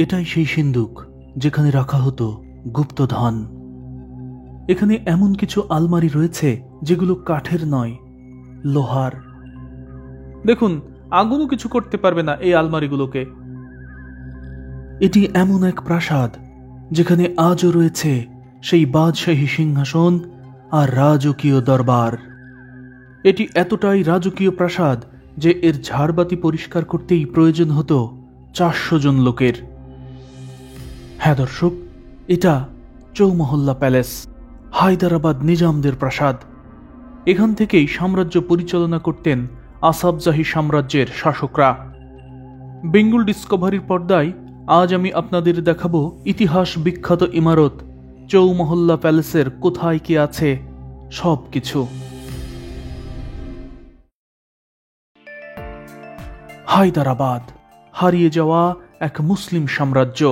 এটাই সেই সিন্দুক যেখানে রাখা হতো গুপ্তধন। এখানে এমন কিছু আলমারি রয়েছে যেগুলো কাঠের নয়, লোহার। দেখুন, আগুনও কিছু করতে পারবে না এই আলমারিগুলোকে। এটি এমন এক প্রাসাদ যেখানে আজও রয়েছে সেই বাদশাহী সিংহাসন আর রাজকীয় দরবার। এটি এতটাই রাজকীয় প্রাসাদ যে এর ঝাড়বাতি পরিষ্কার করতেই প্রয়োজন হতো 400 জন লোকের। হ্যাঁ দর্শক, এটা চৌমহল্লা প্যালেস, হায়দ্রাবাদ নিজামদের প্রাসাদ। এখান থেকেই সাম্রাজ্য পরিচালনা করতেন আসাফজাহি সাম্রাজ্যের শাসকরা। বেঙ্গল ডিসকভারির পর্দায় আজ আমি আপনাদের দেখাবো ইতিহাস বিখ্যাত ইমারত চৌমহল্লা প্যালেসের কোথায় কি আছে সব কিছু। হায়দ্রাবাদ, হারিয়ে যাওয়া এক মুসলিম সাম্রাজ্য।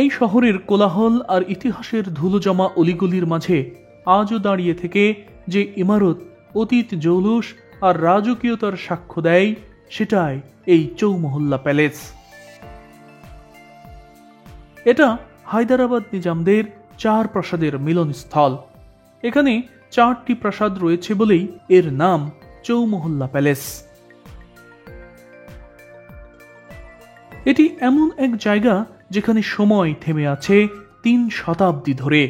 এই শহরের কোলাহল আর ইতিহাসের ধুলোজমা অলিগলির মাঝে আজও দাঁড়িয়ে থেকে যে ইমারত অতীত জৌলুস আর রাজকীয়তার সাক্ষ্য দেয়, সেটাই এই চৌমহল্লা প্যালেস। এটা হায়দ্রাবাদ নিজামদের 4 প্রাসাদের মিলনস্থল। এখানে 4টি প্রাসাদ রয়েছে বলেই এর নাম চৌমহল্লা প্যালেস। এটি এমন এক জায়গা যেখানে সময় থেমে আছে 3 শতাব্দী ধরে।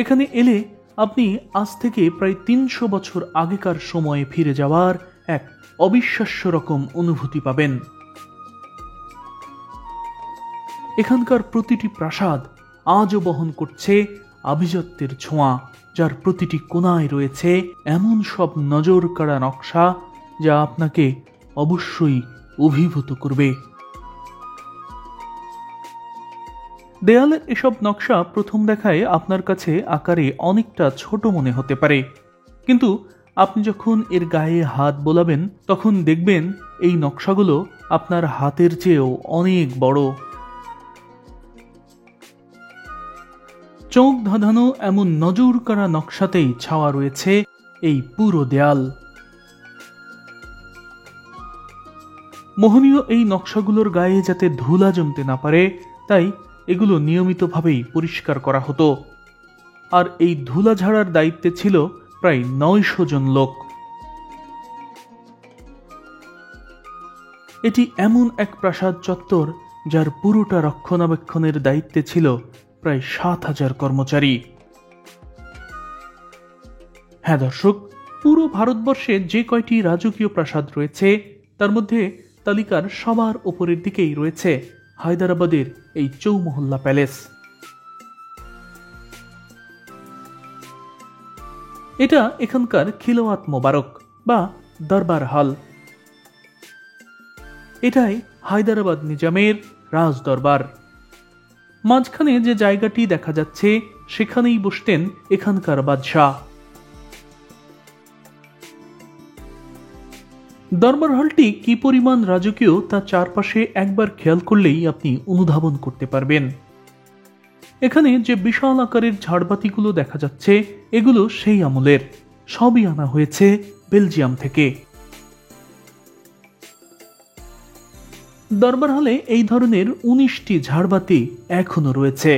এখানে এলে আপনি আজ থেকে প্রায় 300 বছর আগেকার সময়ে ফিরে যাওয়ার এক অবিশ্বাস্য রকম অনুভূতি পাবেন। এখানকার প্রতিটি প্রাসাদ আজও বহন করছে আভিজাত্যের ছোঁয়া, যার প্রতিটি কোণায় রয়েছে এমন সব নজর কাড়া নকশা যা আপনাকে অবশ্যই অভিভূত করবে। দেয়ালের এসব নকশা প্রথম দেখায় আপনার কাছে আকারে অনেকটা ছোট মনে হতে পারে, কিন্তু আপনি যখন এর গায়ে হাত বোলাবেন তখন দেখবেন এই নকশাগুলো আপনার হাতের চেয়েও অনেক বড়। চোখ ধাঁধানো এমন নজর কাড়া নকশাতেই ছাওয়া রয়েছে এই পুরো দেয়াল। মোহনীয় এই নকশাগুলোর গায়ে যাতে ধুলা জমতে না পারে, তাই এগুলো নিয়মিতভাবেই পরিষ্কার করা হতো। আর এই ধুলা ঝাড়ার দায়িত্বে ছিল প্রায় 900 জন লোক। এটি এমন এক প্রাসাদ চত্বর যার পুরোটা রক্ষণাবেক্ষণের দায়িত্বে ছিল প্রায় 7000 কর্মচারী। হ্যাঁ দর্শক, পুরো ভারতবর্ষে যে কয়টি রাজকীয় প্রাসাদ রয়েছে তার মধ্যে তালিকার সবার উপরের দিকেই রয়েছে হায়দ্রাবাদের এই চৌমহল্লা প্যালেস। এটা এখানকার খিলওয়াত মোবারক বা দরবার হল। এটাই হায়দ্রাবাদ নিজামের রাজ দরবার। মাঝখানে যে জায়গাটি দেখা যাচ্ছে সেখানেই বসতেন এখানকার বাদশাহ। দরবার হলটি কি পরিমাণ রাজকীয় তা চারপাশে একবার খেয়াল করলেই আপনি অনুধাবন করতে পারবেন। এখানে যে বিশাল আকারের ঝাড়বাতিগুলো দেখা যাচ্ছে এগুলো সেই আমলের, সবই আনা হয়েছে বেলজিয়াম থেকে। দরবার হলে এই ধরনের 19টি ঝাড়বাতি এখনো রয়েছে।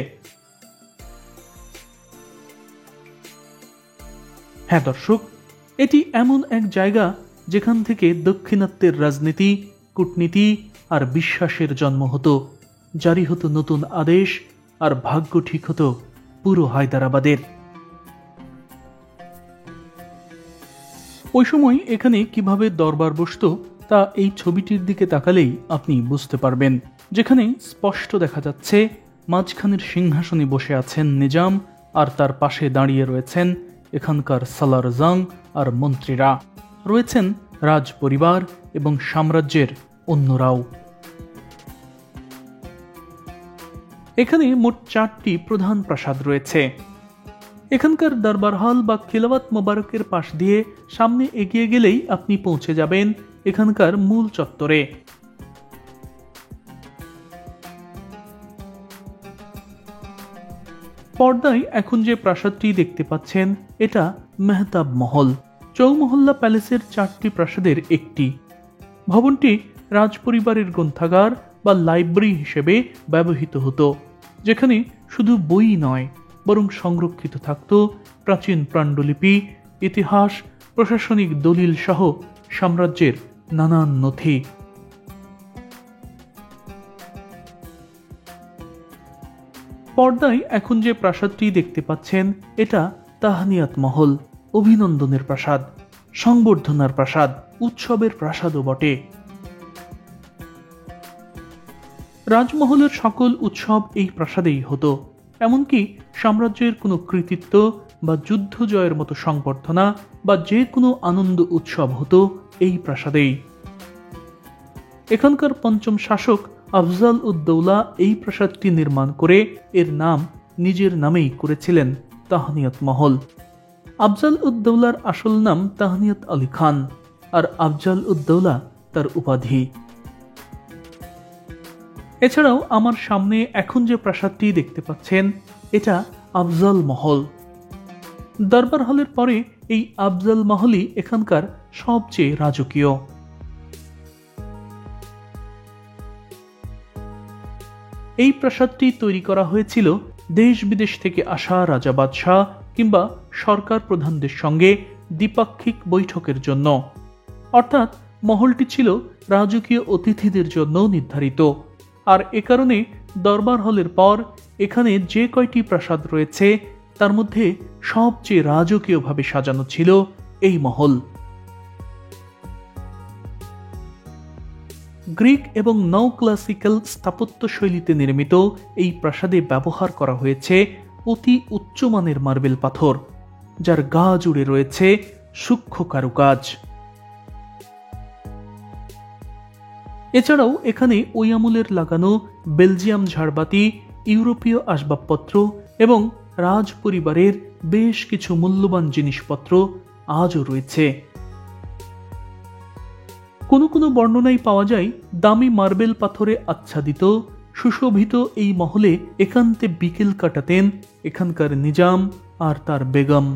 হ্যাঁ দর্শক, এটি এমন এক জায়গা যেখান থেকে দক্ষিণাত্যের রাজনীতি, কূটনীতি আর বিশ্বাসের জন্ম হতো, জারি হতো নতুন আদেশ, আর ভাগ্য ঠিক হতো পুরো হায়দ্রাবাদের। ওই সময় এখানে কিভাবে দরবার বসতো তা এই ছবিটির দিকে তাকালেই আপনি বুঝতে পারবেন, যেখানে স্পষ্ট দেখা যাচ্ছে মাঝখানের সিংহাসনে বসে আছেন নিজাম আর তার পাশে দাঁড়িয়ে রয়েছেন এখানকার সালার জং আর মন্ত্রীরা, রয়েছেন রাজ পরিবার এবং সাম্রাজ্যের অন্যরাও। এখানে মোট 4টি প্রধান প্রাসাদ রয়েছে। এখানকার দরবার হল বা খিলওয়াত মোবারকের পাশ দিয়ে সামনে এগিয়ে গেলেই আপনি পৌঁছে যাবেন এখানকার মূল চত্বরে। পর্দায় এখন যে প্রাসাদটি দেখতে পাচ্ছেন এটা মেহতাব মহল, চৌমহল্লা প্যালেসের 4টি প্রাসাদের একটি। ভবনটি রাজপরিবারের গ্রন্থাগার বা লাইব্রেরি হিসেবে ব্যবহৃত হতো, যেখানে শুধু বই নয় বরং সংরক্ষিত থাকত প্রাচীন পাণ্ডুলিপি, ইতিহাস, প্রশাসনিক দলিল সহ সাম্রাজ্যের নানান নথি। পর্দায় এখন যে প্রাসাদটি দেখতে পাচ্ছেন এটা তাহনিয়াত মহল, অভিনন্দনের প্রাসাদ, সংবর্ধনার প্রাসাদ, উৎসবের প্রাসাদও বটে। রাজমহলের সকল উৎসব এই প্রাসাদেই হতো, এমনকি সাম্রাজ্যের কোনো কৃতিত্ব বা যুদ্ধ জয়ের মতো সংবর্ধনা বা যে কোনো আনন্দ উৎসব হতো এই প্রাসাদেই। এখানকার পঞ্চম শাসক আফজাল উদ্দৌলা এই প্রাসাদটি নির্মাণ করে এর নাম নিজের নামেই করেছিলেন তাহনিয়াত মহল। আফজাল উদ্দৌলার আসল নাম তাহনিয়াত আলী খান, আর আফজাল উদ্দৌলা তার উপাধি। এছাড়াও আমার সামনে এখন যে প্রাসাদটি দেখতে পাচ্ছেন এটা আফজাল মহল। দরবার হলের পরে এই আফজাল মহলই এখানকার সবচেয়ে রাজকীয়। এই প্রাসাদটি তৈরি করা হয়েছিল দেশ বিদেশ থেকে আসা রাজা বাদশাহ কিংবা সরকার প্রধানদের সঙ্গে দ্বিপাক্ষিক বৈঠকের জন্য, অর্থাৎ মহলটি ছিল রাজকীয় অতিথিদের জন্য নির্ধারিত। আর এ কারণে দরবার হলের পর এখানে যে কয়টি প্রাসাদ রয়েছে তার মধ্যে সবচেয়ে রাজকীয়ভাবে সাজানো ছিল এই মহল। গ্রিক এবং নও ক্লাসিক্যাল স্থাপত্য শৈলীতে নির্মিত এই প্রাসাদে ব্যবহার করা হয়েছে অতি উচ্চমানের মার্বেল পাথর, যার গা জুড়ে রয়েছে সূক্ষ্ম কারুকাজ। এছাড়াও এখানে ওই আমলের লাগানো বেলজিয়াম ঝাড়বাতি, ইউরোপীয় আসবাবপত্র এবং রাজ পরিবারের বেশ কিছু মূল্যবান জিনিসপত্র আজও রয়েছে। কোনো কোনো বর্ণনায় পাওয়া যায় দামি মার্বেল পাথরে আচ্ছাদিত সুশোভিত এই মহলে একান্তে বিকেল কাটাতেন এখানকার নিজাম আর তার বেগম।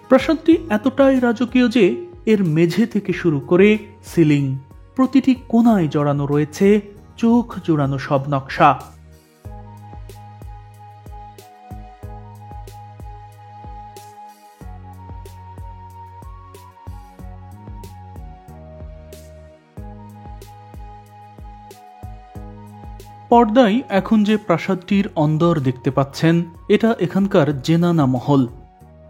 প্রাসাদটি এতটাই রাজকীয় যে এর মেঝে থেকে শুরু করে সিলিং প্রতিটি কোণায় জড়ানো রয়েছে চোখ জোড়ানো সব নকশা। পর্দায় এখন যে প্রাসাদটির অন্দর দেখতে পাচ্ছেন এটা এখানকার জেনানা মহল,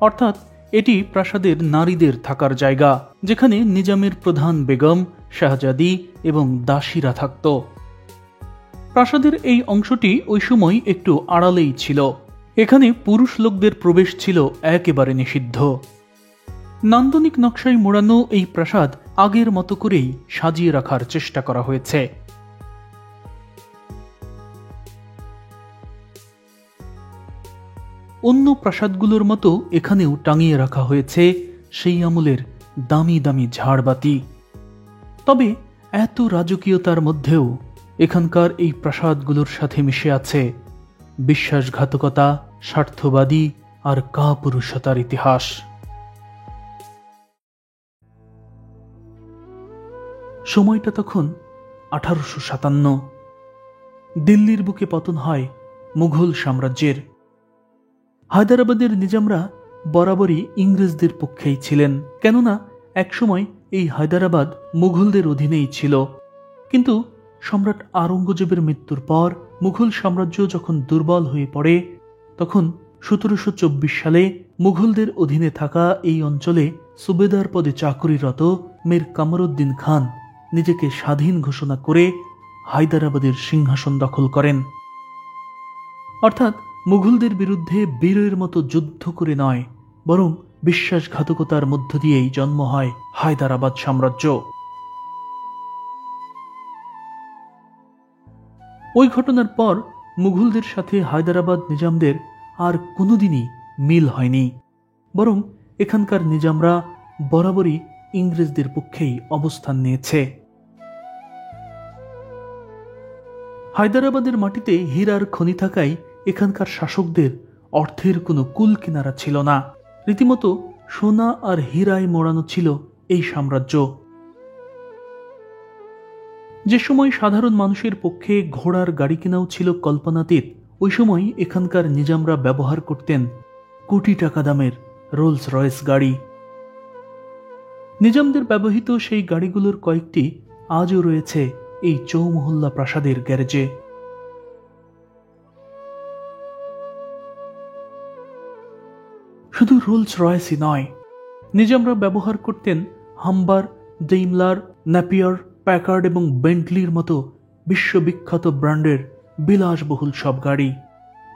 অর্থাৎ এটি প্রাসাদের নারীদের থাকার জায়গা, যেখানে নিজামের প্রধান বেগম, শাহজাদি এবং দাসীরা থাকত। প্রাসাদের এই অংশটি ওই সময় একটু আড়ালেই ছিল, এখানে পুরুষ লোকদের প্রবেশ ছিল একেবারে নিষিদ্ধ। নান্দনিক নকশায় মোড়ানো এই প্রাসাদ আগের মতো করেই সাজিয়ে রাখার চেষ্টা করা হয়েছে। অন্য প্রাসাদগুলোর মতো এখানেও টাঙিয়ে রাখা হয়েছে সেই আমলের দামি দামি ঝাড়বাতি। তবে এত রাজকীয়তার মধ্যেও এখানকার এই প্রাসাদগুলোর সাথে মিশে আছে বিশ্বাসঘাতকতা, স্বার্থবাদী আর কাপুরুষতার ইতিহাস। সময়টা তখন 1857। দিল্লির বুকে পতন হয় মুঘল সাম্রাজ্যের। হায়দ্রাবাদের নিজামরা বরাবরই ইংরেজদের পক্ষেই ছিলেন, কেননা একসময় এই হায়দ্রাবাদ মুঘলদের অধীনেই ছিল। কিন্তু সম্রাট আওরঙ্গজেবের মৃত্যুর পর মুঘল সাম্রাজ্য যখন দুর্বল হয়ে পড়ে, তখন 1724 সালে মুঘলদের অধীনে থাকা এই অঞ্চলে সুবেদার পদে চাকরিরত মীর কামরুদ্দিন খান নিজেকে স্বাধীন ঘোষণা করে হায়দ্রাবাদের সিংহাসন দখল করেন। অর্থাৎ মুঘলদের বিরুদ্ধে বীরের মতো যুদ্ধ করে নয়, বরং বিশ্বাসঘাতকতার মধ্য দিয়েই জন্ম হয় হায়দ্রাবাদ সাম্রাজ্য। ওই ঘটনার পর মুঘলদের সাথে হায়দ্রাবাদ নিজামদের আর কোনোদিনই মিল হয়নি, বরং এখানকার নিজামরা বরাবরই ইংরেজদের পক্ষেই অবস্থান নিয়েছে। হায়দ্রাবাদের মাটিতে হীরার খনি থাকায় এখানকার শাসকদের অর্থের কোনো কুল কিনারা ছিল না। রীতিমতো সোনা আর হীরায় মোড়ানো ছিল এই সাম্রাজ্য। যে সময় সাধারণ মানুষের পক্ষে ঘোড়ার গাড়ি কেনাও ছিল কল্পনাতীত, ওই সময় এখানকার নিজামরা ব্যবহার করতেন কোটি টাকা দামের রোলস রয়েস গাড়ি। নিজামদের ব্যবহৃত সেই গাড়িগুলোর কয়েকটি আজও রয়েছে এই চৌমহল্লা প্রাসাদের গ্যারেজে। শুধু রোলস রয়েসই নয়, নিজামরা ব্যবহার করতেন হাম্বার, ডেইমলার, ন্যাপিয়ার, প্যাকার্ড এবং বেন্টলির মতো বিশ্ববিখ্যাত ব্র্যান্ডের বিলাসবহুল সব গাড়ি।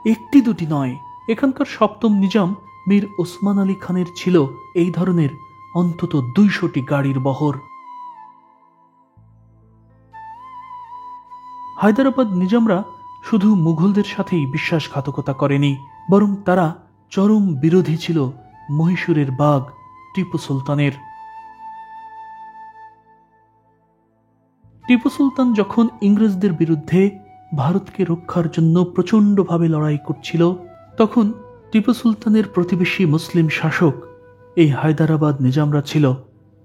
একটি দুটি নয়, এখানকার সপ্তম নিজাম মীর ওসমান আলী খানের ছিল এই ধরনের অন্তত 200টি গাড়ির বহর। হায়দরাবাদ নিজামরা শুধু মুঘলদের সাথেই বিশ্বাসঘাতকতা করেনি, বরং তারা চরম বিরোধী ছিল মহীশূরের বাঘ টিপু সুলতানের। টিপু সুলতান যখন ইংরেজদের বিরুদ্ধে ভারতকে রক্ষার জন্য প্রচণ্ডভাবে লড়াই করছিল, তখন টিপু সুলতানের প্রতিবেশী মুসলিম শাসক এই হায়দরাবাদ নিজামরা ছিল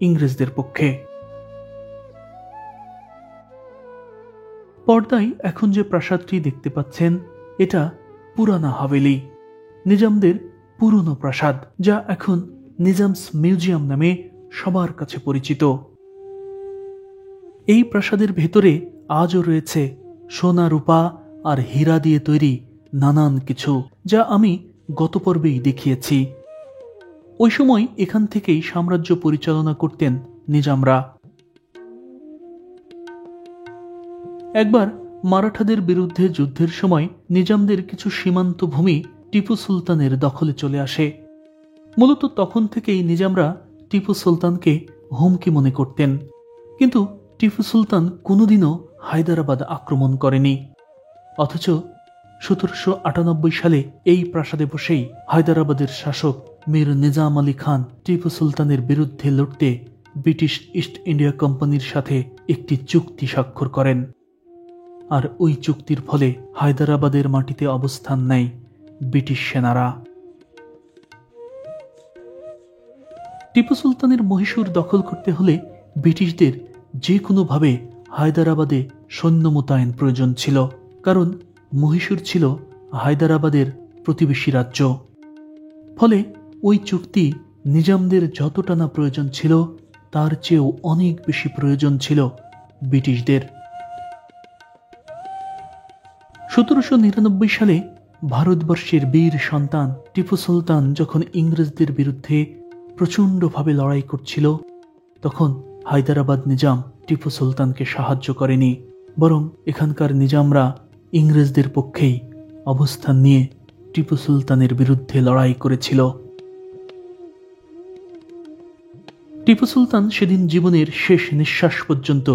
ইংরেজদের পক্ষে। পর্দায় এখন যে প্রাসাদটি দেখতে পাচ্ছেন, এটা পুরানা হাভেলি, নিজামদের পুরনো প্রাসাদ, যা এখন নিজামস মিউজিয়াম নামে সবার কাছে পরিচিত। এই প্রাসাদের ভেতরে আজও রয়েছে সোনা, রূপা আর হীরা দিয়ে তৈরি নানান কিছু, যা আমি গত পর্বেই দেখিয়েছি। ওই সময় এখান থেকেই সাম্রাজ্য পরিচালনা করতেন নিজামরা। একবার মারাঠাদের বিরুদ্ধে যুদ্ধের সময় নিজামদের কিছু সীমান্ত ভূমি টিপু সুলতানের দখলে চলে আসে। মূলত তখন থেকেই নিজামরা টিপু সুলতানকে হুমকি মনে করতেন, কিন্তু টিপু সুলতান কোনোদিনও হায়দরাবাদ আক্রমণ করেনি। অথচ 1798 সালে এই প্রাসাদে বসেই হায়দরাবাদের শাসক মীর নিজাম আলী খান টিপু সুলতানের বিরুদ্ধে লড়তে ব্রিটিশ ইস্ট ইন্ডিয়া কোম্পানির সাথে একটি চুক্তি স্বাক্ষর করেন। আর ওই চুক্তির ফলে হায়দরাবাদের মাটিতে অবস্থান নেয় ব্রিটিশ সেনারা। টিপু সুলতানের মহীশূর দখল করতে হলে ব্রিটিশদের যে কোনোভাবে হায়দরাবাদে সৈন্য মোতায়েন প্রয়োজন ছিল, কারণ মহীশূর ছিল হায়দরাবাদের প্রতিবেশী রাজ্য। ফলে ওই চুক্তি নিজামদের যতটা না প্রয়োজন ছিল, তার চেয়েও অনেক বেশি প্রয়োজন ছিল ব্রিটিশদের। 1799 সালে ভারতবর্ষের বীর সন্তান টিপু সুলতান যখন ইংরেজদের বিরুদ্ধে প্রচণ্ডভাবে লড়াই করছিল, তখন হায়দরাবাদ নিজাম টিপু সুলতানকে সাহায্য করেনি, বরং এখানকার নিজামরা ইংরেজদের পক্ষেই অবস্থান নিয়ে টিপু সুলতানের বিরুদ্ধে লড়াই করেছিল। টিপু সুলতান সেদিন জীবনের শেষ নিঃশ্বাস পর্যন্ত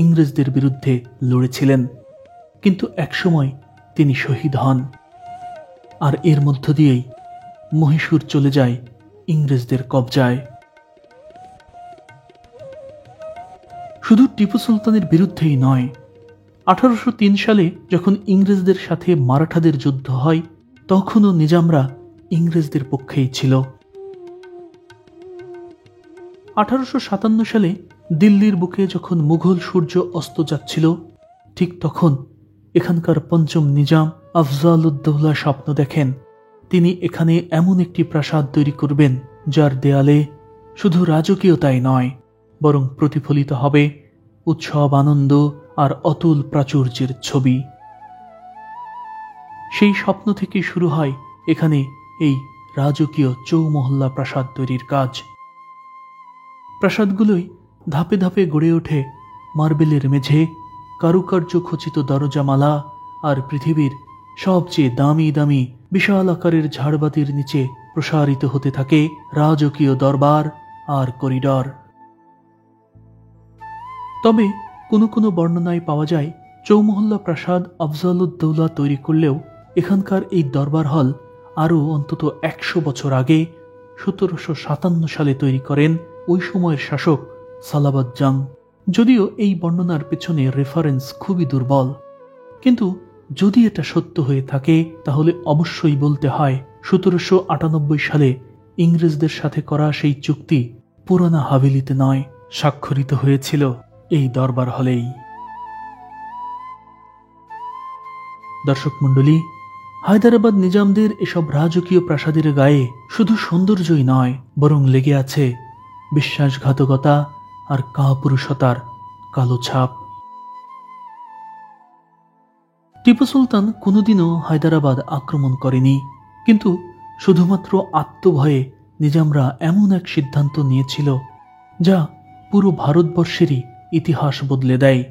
ইংরেজদের বিরুদ্ধে লড়েছিলেন, কিন্তু একসময় তিনি শহীদ হন। আর এর মধ্য দিয়েই মহীশূর চলে যায় ইংরেজদের কবজায়। শুধু টিপু সুলতানের বিরুদ্ধেই নয়, 1803 সালে যখন ইংরেজদের সাথে মারাঠাদের যুদ্ধ হয়, তখনও নিজামরা ইংরেজদের পক্ষেই ছিল। 1857 সালে দিল্লির বুকে যখন মুঘল সূর্য অস্ত যাচ্ছিল, ঠিক তখন এখানকার পঞ্চম নিজাম আফজালউদ্দৌলা স্বপ্ন দেখেন তিনি এখানে এমন একটি প্রাসাদ তৈরি করবেন, যার দেয়ালে শুধু রাজকীয়তাই নয়, বরং প্রতিফলিত হবে উৎসব, আনন্দ আর অতুল প্রাচুর্যের ছবি। সেই স্বপ্ন থেকে শুরু হয় এখানে এই রাজকীয় চৌমহল্লা প্রাসাদ তৈরির কাজ। প্রাসাদগুলোই ধাপে ধাপে গড়ে ওঠে মার্বেলের মেঝে, কারুকার্য খচিত দরজামালা আর পৃথিবীর সবচেয়ে দামি দামি বিশাল আকারের ঝাড়বাতির নিচে প্রসারিত হতে থাকে রাজকীয় দরবার আর করিডর। তবে কোনো কোনো বর্ণনায় পাওয়া যায় চৌমহল্লা প্রাসাদ আফজালউদ্দৌলা তৈরি করলেও এখানকার এই দরবার হল আরও অন্তত 100 বছর আগে 1757 সালে তৈরি করেন ওই সময়ের শাসক সালাবাত জাং। যদিও এই বর্ণনার পেছনে রেফারেন্স খুবই দুর্বল, কিন্তু যদি এটা সত্য হয়ে থাকে তাহলে অবশ্যই বলতে হয় 1798 সালে ইংরেজদের সাথে করা সেই চুক্তি পুরানা হাভেলিতে নয়, স্বাক্ষরিত হয়েছিল এই দরবার হলেই। দর্শক মণ্ডলী, হায়দ্রাবাদ নিজামদের এসব রাজকীয় প্রাসাদের গায়ে শুধু সৌন্দর্যই নয়, বরং লেগে আছে বিশ্বাসঘাতকতা আর কাপুরুষতার কালো ছাপ। টিপু সুলতান কোনোদিনও হায়দ্রাবাদ আক্রমণ করেনি, কিন্তু শুধুমাত্র আত্মভয়ে নিজামরা এমন এক সিদ্ধান্ত নিয়েছিল যা পুরো ভারতবর্ষেরই ইতিহাস বদলে দেয়।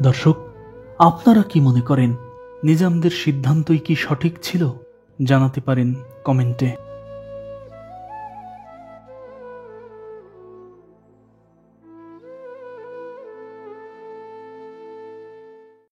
দর্শক, আপনারা কি মনে করেন, নিজামদের সিদ্ধান্তই কি সঠিক ছিল? জানাতে পারেন কমেন্টে।